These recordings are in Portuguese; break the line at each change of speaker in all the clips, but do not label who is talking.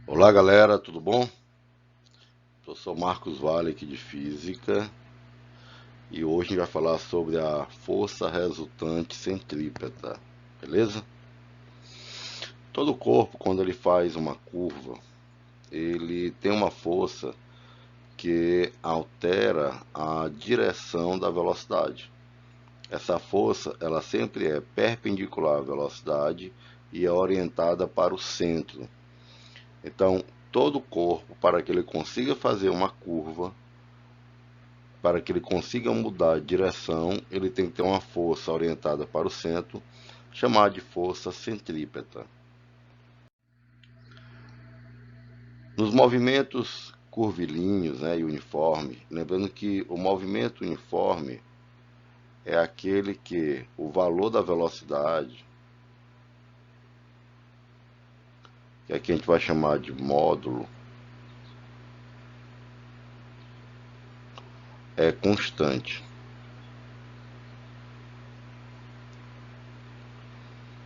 Olá galera, tudo bom? Eu sou Marcos Vale aqui de Física e hoje a gente vai falar sobre a força resultante centrípeta, beleza? Todo o corpo, quando ele faz uma curva, ele tem uma força que altera a direção da velocidade. Essa força, ela sempre é perpendicular à velocidade e é orientada para o centro. Então, todo o corpo, para que ele consiga fazer uma curva, para que ele consiga mudar de direção, ele tem que ter uma força orientada para o centro, chamada de força centrípeta. Nos movimentos curvilíneos, e uniforme, lembrando que o movimento uniforme é aquele que o valor da velocidade, que aqui a gente vai chamar de módulo, é constante.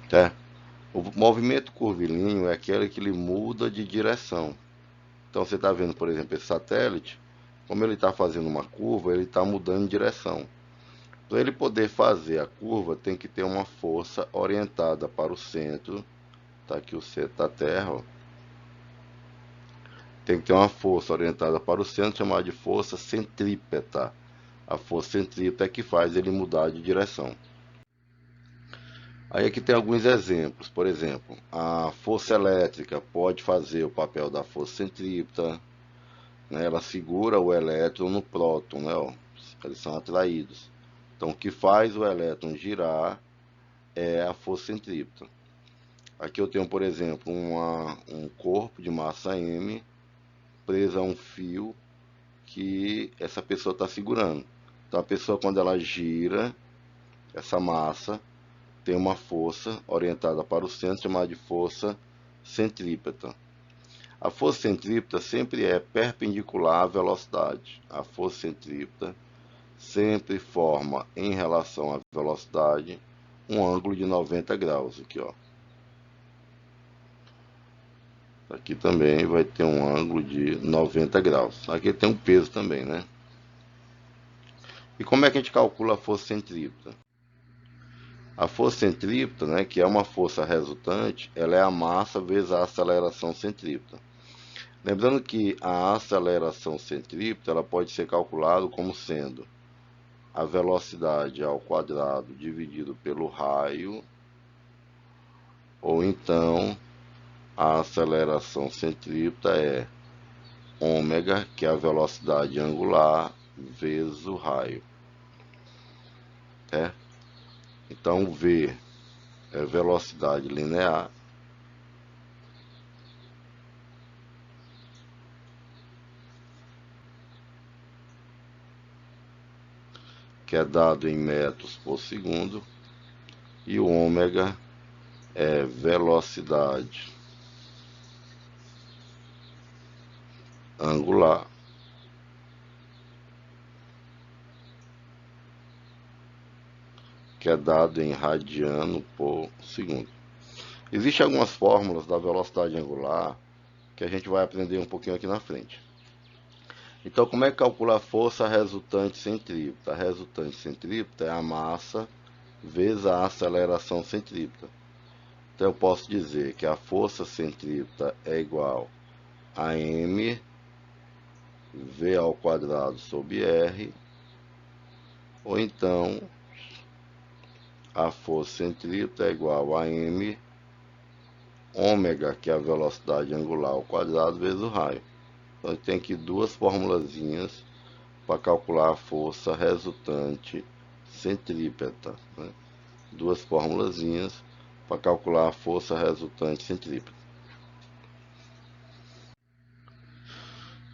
Tá? O movimento curvilíneo é aquele que ele muda de direção. Então você está vendo, por exemplo, esse satélite, como ele está fazendo uma curva, ele está mudando de direção. Para ele poder fazer a curva, tem que ter uma força orientada para o centro. Está aqui o centro da Terra. Ó. Tem que ter uma força orientada para o centro, chamada de força centrípeta. A força centrípeta é que faz ele mudar de direção. Aí aqui tem alguns exemplos. Por exemplo, a força elétrica pode fazer o papel da força centrípeta. Né? Ela segura o elétron no próton, né? Ó, eles são atraídos. Então, o que faz o elétron girar é a força centrípeta. Aqui eu tenho, por exemplo, um corpo de massa M preso a um fio que essa pessoa está segurando. Então, a pessoa, quando ela gira, essa massa tem uma força orientada para o centro, chamada de força centrípeta. A força centrípeta sempre é perpendicular à velocidade. A força centrípeta sempre forma, em relação à velocidade, um ângulo de 90 graus. Aqui, ó. Aqui também vai ter um ângulo de 90 graus. Aqui tem um peso também, né? E como é que a gente calcula a força centrípeta? A força centrípeta, né, que é uma força resultante, ela é a massa vezes a aceleração centrípeta. Lembrando que a aceleração centrípeta ela pode ser calculada como sendo a velocidade ao quadrado dividido pelo raio, ou então a aceleração centrípeta é ômega, que é a velocidade angular, vezes o raio. Né? Então, V é velocidade linear, que é dado em metros por segundo, e o ômega é velocidade angular, que é dado em radiano por segundo. Existem algumas fórmulas da velocidade angular que a gente vai aprender um pouquinho aqui na frente. Então, como é que calcula a força resultante centrípeta? A resultante centrípeta é a massa vezes a aceleração centrípeta. Então, eu posso dizer que a força centrípeta é igual a m v ao quadrado sobre r, ou então a força centrípeta é igual a m ômega, que é a velocidade angular ao quadrado, vezes o raio. Então, tem aqui duas formulazinhas para calcular a força resultante centrípeta. Né? Duas formulazinhas para calcular a força resultante centrípeta.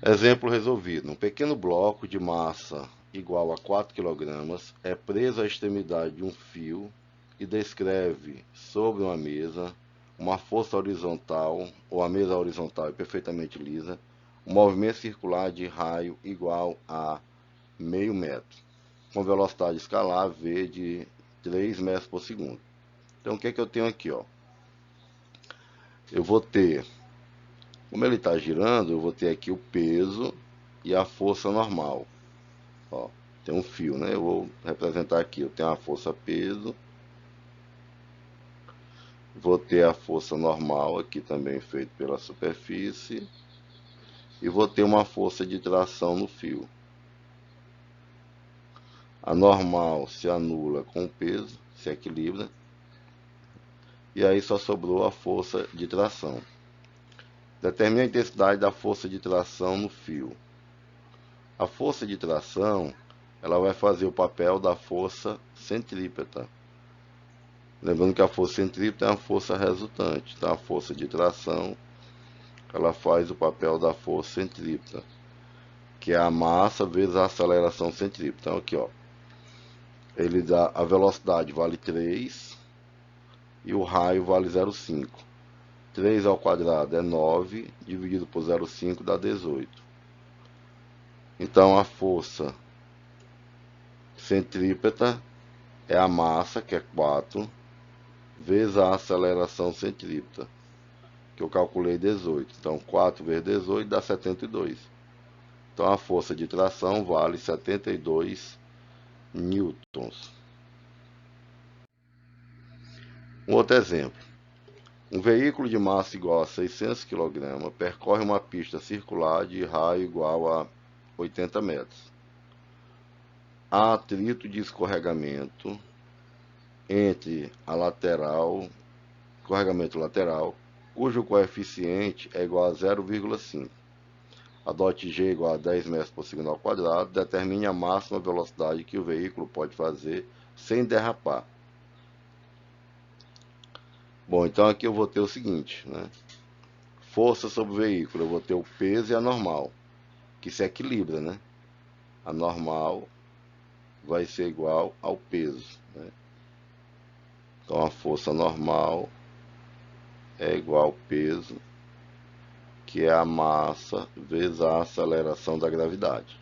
Exemplo resolvido. Um pequeno bloco de massa igual a 4 kg é preso à extremidade de um fio e descreve sobre uma mesa uma força horizontal, ou a mesa horizontal é perfeitamente lisa, um movimento circular de raio igual a meio metro, com velocidade escalar v de 3 metros por segundo. Então, o que é que eu tenho aqui? Ó? Eu vou ter Como ele está girando, eu vou ter aqui o peso e a força normal. Ó, tem um fio, né? Eu vou representar aqui. Eu tenho a força peso. Vou ter a força normal aqui também feito pela superfície. E vou ter uma força de tração no fio. A normal se anula com o peso, se equilibra. E aí só sobrou a força de tração. Determine a intensidade da força de tração no fio. A força de tração, ela vai fazer o papel da força centrípeta. Lembrando que a força centrípeta é uma força resultante. Então a força de tração, ela faz o papel da força centrípeta, que é a massa vezes a aceleração centrípeta. Então aqui, ó, ele dá a velocidade vale 3 e o raio vale 0,5. 3 ao quadrado é 9, dividido por 0,5 dá 18. Então a força centrípeta é a massa, que é 4, vezes a aceleração centrípeta, que eu calculei 18. Então 4 vezes 18 dá 72. Então a força de tração vale 72 newtons. Um outro exemplo. Um veículo de massa igual a 600 kg percorre uma pista circular de raio igual a 80 metros. Há atrito de escorregamento entre a lateral, escorregamento lateral, cujo coeficiente é igual a 0,5. Adote G igual a 10 metros por segundo ao quadrado, determine a máxima velocidade que o veículo pode fazer sem derrapar. Bom, então aqui eu vou ter o seguinte, né? Força sobre o veículo, eu vou ter o peso e a normal, que se equilibra, né? A normal vai ser igual ao peso, né? Então a força normal é igual ao peso, que é a massa vezes a aceleração da gravidade.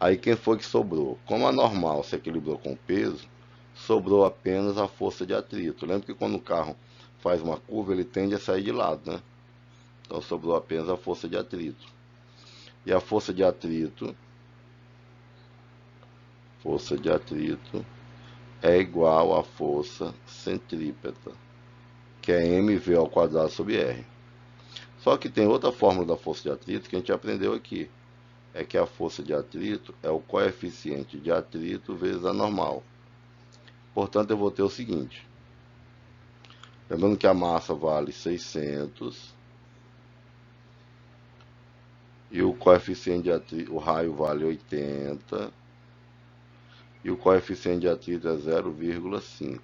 Aí quem foi que sobrou? Como a normal se equilibrou com o peso, sobrou apenas a força de atrito. Lembra que quando o carro faz uma curva, ele tende a sair de lado, né? Então sobrou apenas a força de atrito. E a força de atrito é igual à força centrípeta, que é mv ao quadrado sobre r. Só que tem outra fórmula da força de atrito que a gente aprendeu aqui. É que a força de atrito é o coeficiente de atrito vezes a normal. Portanto, eu vou ter o seguinte. Lembrando que a massa vale 600 e o coeficiente de atrito, o raio vale 80 e o coeficiente de atrito é 0,5.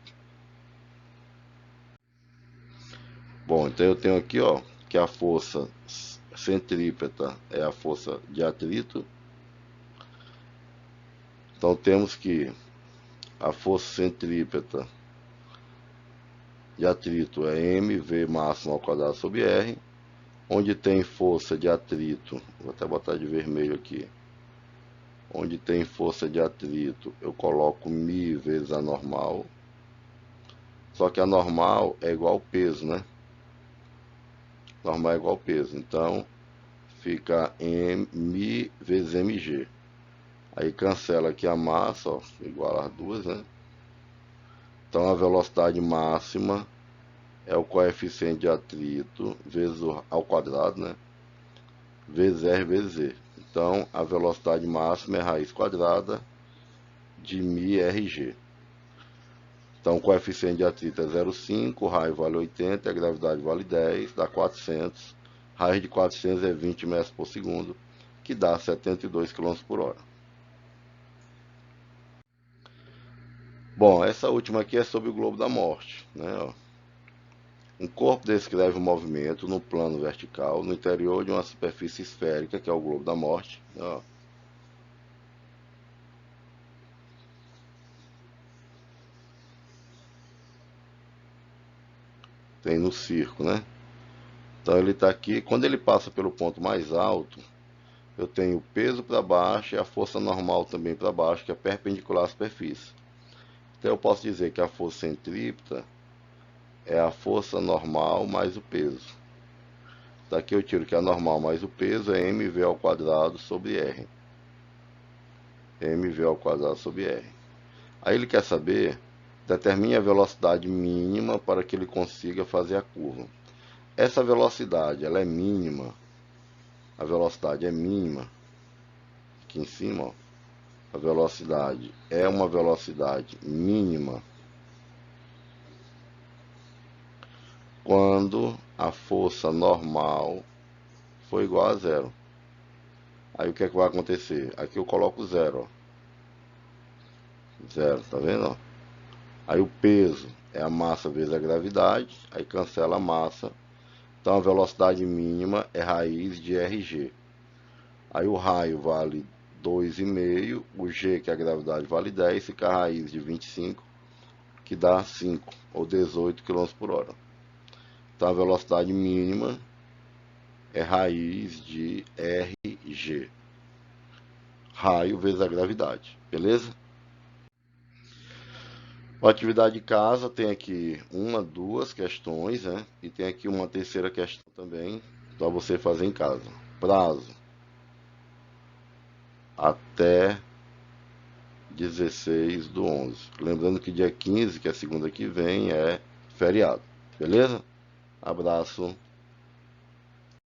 Bom, então eu tenho aqui, ó, que a força centrípeta é a força de atrito. Então temos que a força centrípeta de atrito é mv máximo ao quadrado sobre r, onde tem força de atrito, vou até botar de vermelho aqui, onde tem força de atrito eu coloco μ vezes a normal, só que a normal é igual ao peso, né? Normal é igual ao peso, então fica μ vezes mg. Aí cancela aqui a massa, ó, igual às duas, né? Então a velocidade máxima é o coeficiente de atrito vezes ao quadrado, né? Vezes R vezes Z. Então a velocidade máxima é raiz quadrada de μRg. Então o coeficiente de atrito é 0,5, o raio vale 80, a gravidade vale 10, dá 400. Raiz de 400 é 20 metros por segundo, que dá 72 km por hora. Bom, essa última aqui é sobre o globo da morte, né? Um corpo descreve um movimento no plano vertical no interior de uma superfície esférica, que é o globo da morte. Ó. Tem no circo, né? Então ele está aqui. Quando ele passa pelo ponto mais alto, eu tenho o peso para baixo e a força normal também para baixo, que é perpendicular à superfície. Então eu posso dizer que a força centrípeta é a força normal mais o peso. Daqui eu tiro que é normal mais o peso é mv ao quadrado sobre r. mv ao quadrado sobre r. Aí ele quer saber, determine a velocidade mínima para que ele consiga fazer a curva. Essa velocidade, ela é mínima. A velocidade é mínima. Aqui em cima, ó, a velocidade é uma velocidade mínima quando a força normal for igual a zero. Aí o que é que vai acontecer? Aqui eu coloco zero, ó. Zero, tá vendo? Ó? Aí o peso é a massa vezes a gravidade, aí cancela a massa. Então a velocidade mínima é raiz de RG. Aí o raio vale 2,5, o G, que é a gravidade, vale 10, fica a raiz de 25, que dá 5, ou 18 km por hora. Então a velocidade mínima é raiz de RG. Raio vezes a gravidade, beleza? A atividade de casa tem aqui duas questões, né? E tem aqui uma terceira questão também para você fazer em casa. Prazo até 16/11. Lembrando que dia 15, que é segunda que vem, é feriado. Beleza? Abraço.